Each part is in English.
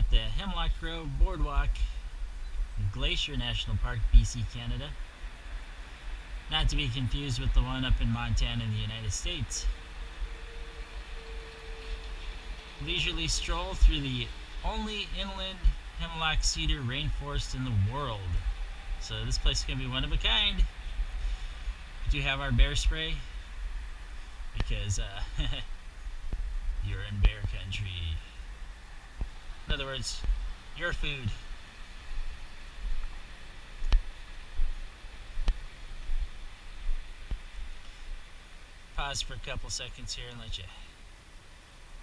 at the Hemlock Grove Boardwalk, Glacier National Park, BC, Canada. Not to be confused with the one up in Montana in the United States. Leisurely stroll through the only inland hemlock cedar rainforest in the world. So this place is going to be one of a kind. We do have our bear spray because you're in bear country. In other words, your food. Pause for a couple seconds here and let you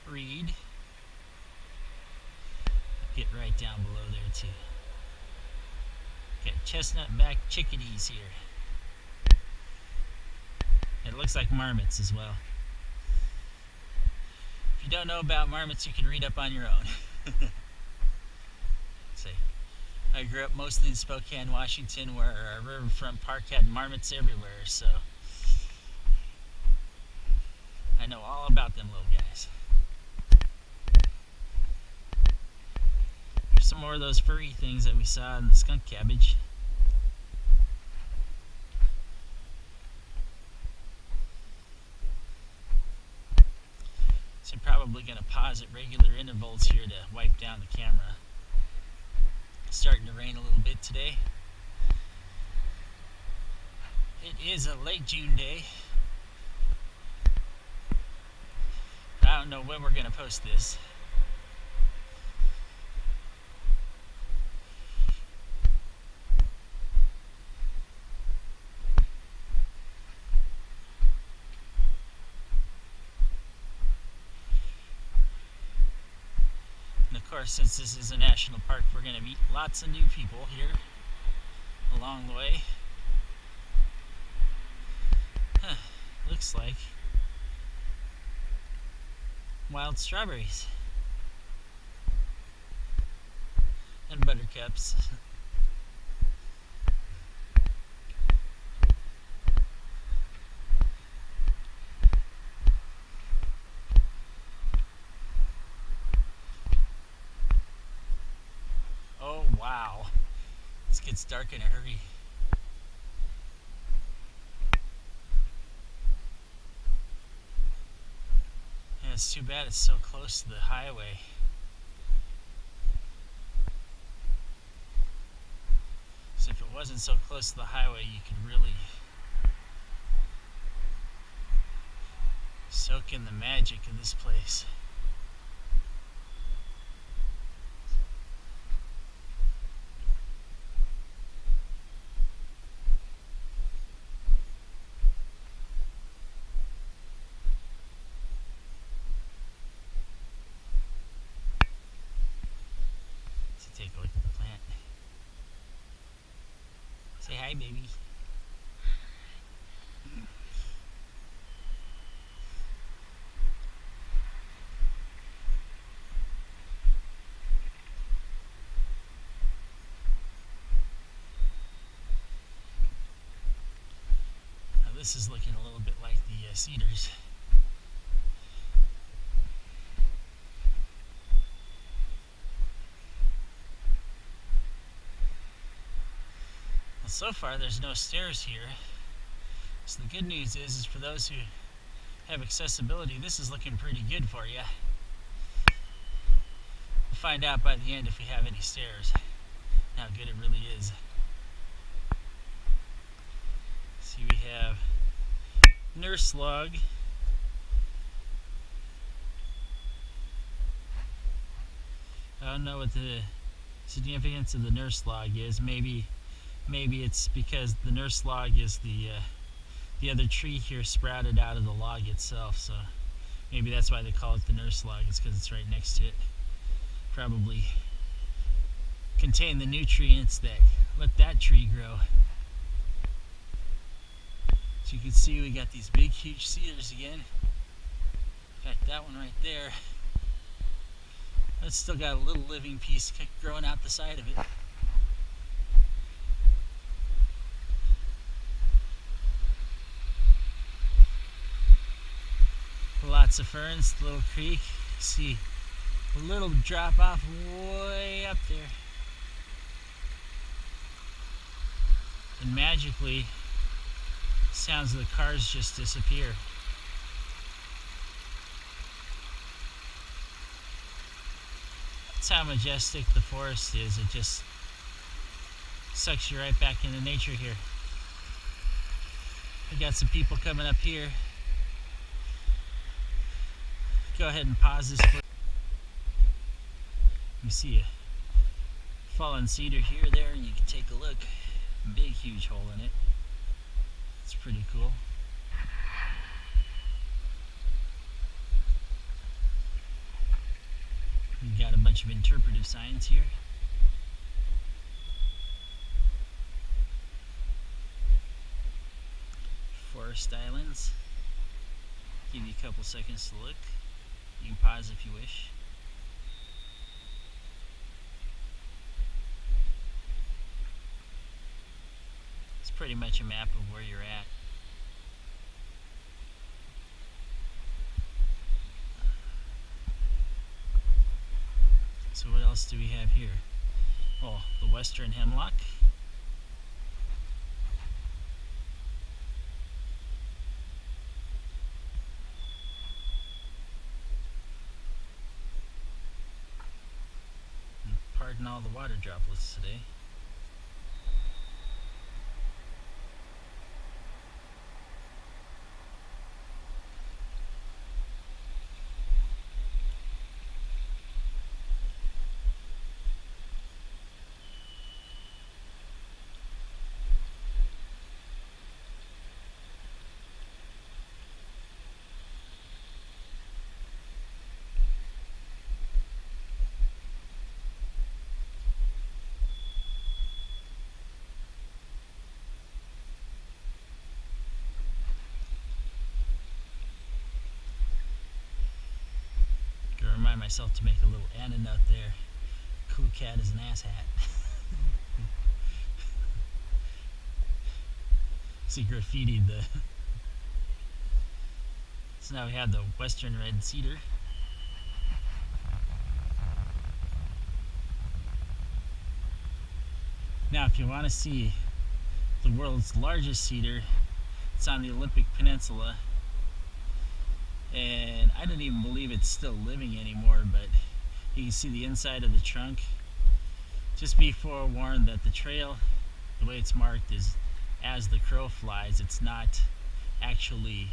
read. Get right down below there too. Got chestnut-back chickadees here. It looks like marmots as well. If you don't know about marmots, you can read up on your own. See, I grew up mostly in Spokane, Washington, where our riverfront park had marmots everywhere, so I know all about them little guys. There's some more of those furry things that we saw in the skunk cabbage. So I'm probably going to pause at regular intervals here to wipe down the camera. It's starting to rain a little bit today. It is a late June day. I don't know when we're going to post this. And of course, since this is a national park, we're going to meet lots of new people here along the way. Looks like wild strawberries and buttercups. Oh wow, this gets dark in a hurry. It's too bad it's so close to the highway. So if it wasn't so close to the highway, you could really soak in the magic of this place. Take a look at the plant. Say hi, baby. Now this is looking a little bit like the cedars. So far there's no stairs here, so the good news is for those who have accessibility, this is looking pretty good for you. We'll find out by the end if we have any stairs, how good it really is. See, we have nurse log, I don't know what the significance of the nurse log is. Maybe it's because the nurse log is the other tree here sprouted out of the log itself, so maybe that's why they call it the nurse log. It's because it's right next to it. Probably contain the nutrients that let that tree grow. So you can see we got these big huge cedars again. In fact, that one right there, that's still got a little living piece growing out the side of it. Lots of ferns, the little creek. See a little drop off way up there. And magically, sounds of the cars just disappear. That's how majestic the forest is. It just sucks you right back into nature here. We got some people coming up here. Go ahead and pause this for you. See a fallen cedar here, there, and you can take a look. Big, huge hole in it. It's pretty cool. We've got a bunch of interpretive signs here. Forest islands. Give you a couple seconds to look. You can pause if you wish. It's pretty much a map of where you're at. So what else do we have here? Well, the western hemlock. And pardon all the water droplets today. Remind myself to make a little antidote there. Cool cat is an asshat. See, graffitied the. So now we have the western red cedar. Now, if you want to see the world's largest cedar, it's on the Olympic Peninsula. And I don't even believe it's still living anymore, but you can see the inside of the trunk. Just be forewarned that the trail, the way it's marked, is as the crow flies. It's not actually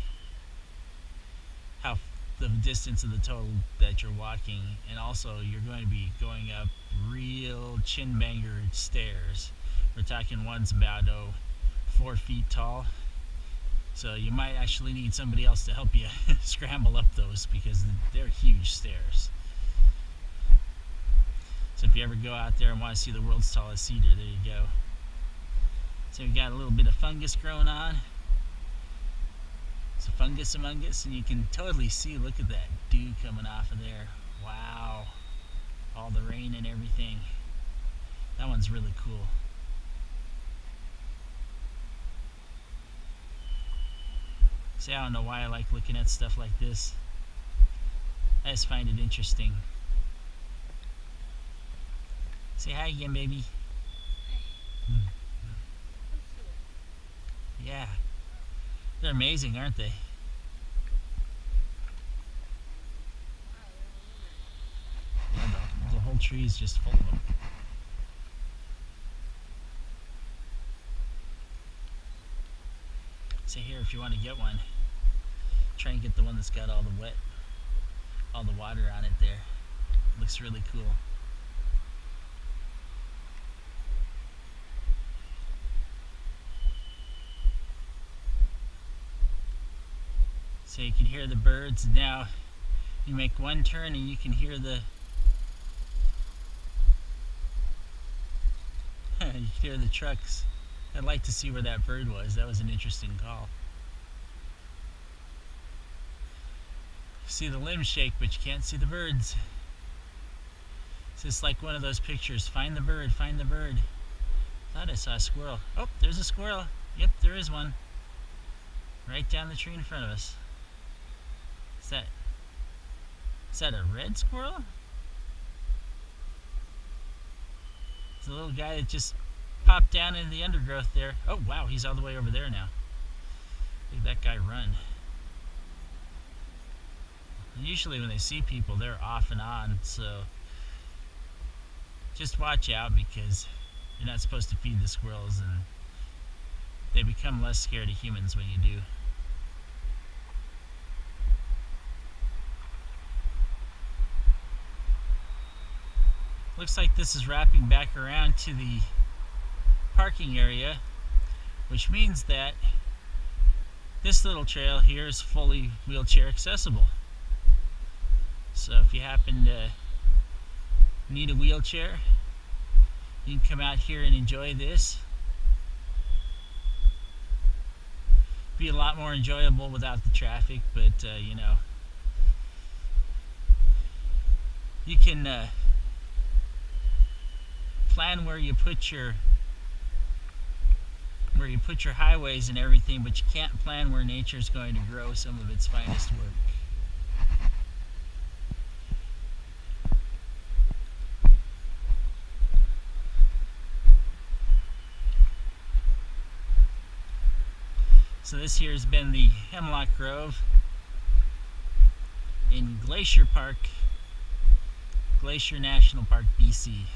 how the distance of the total that you're walking, and also you're going to be going up real chin banger stairs. We're talking one's about 4 feet tall. So you might actually need somebody else to help you scramble up those, because they're huge stairs. So if you ever go out there and want to see the world's tallest cedar, there you go. So we've got a little bit of fungus growing on. So fungus among us, and you can totally see, look at that dew coming off of there. Wow. All the rain and everything. That one's really cool. See, I don't know why I like looking at stuff like this. I just find it interesting. Say hi again, baby. Yeah. They're amazing, aren't they? Yeah, the whole tree is just full of them. So here, if you want to get one, try and get the one that's got all the water on it there. It looks really cool. So you can hear the birds. Now you make one turn and you can hear the you can hear the trucks. I'd like to see where that bird was. That was an interesting call. See the limbs shake, but you can't see the birds. It's just like one of those pictures. Find the bird, find the bird. Thought I saw a squirrel. Oh, there's a squirrel. Yep, there is one. Right down the tree in front of us. Is that a red squirrel? It's a little guy that just popped down in the undergrowth there. Oh wow, he's all the way over there now. Look at that guy run. Usually when they see people, they're off and on, so just watch out, because you're not supposed to feed the squirrels, and they become less scared of humans when you do. Looks like this is wrapping back around to the parking area, which means that this little trail here is fully wheelchair accessible. So if you happen to need a wheelchair, you can come out here and enjoy this. Be a lot more enjoyable without the traffic, but you know, you can plan where you put your highways and everything, but you can't plan where nature is going to grow some of its finest work. So this here has been the Hemlock Grove in Glacier Park, Glacier National Park, BC.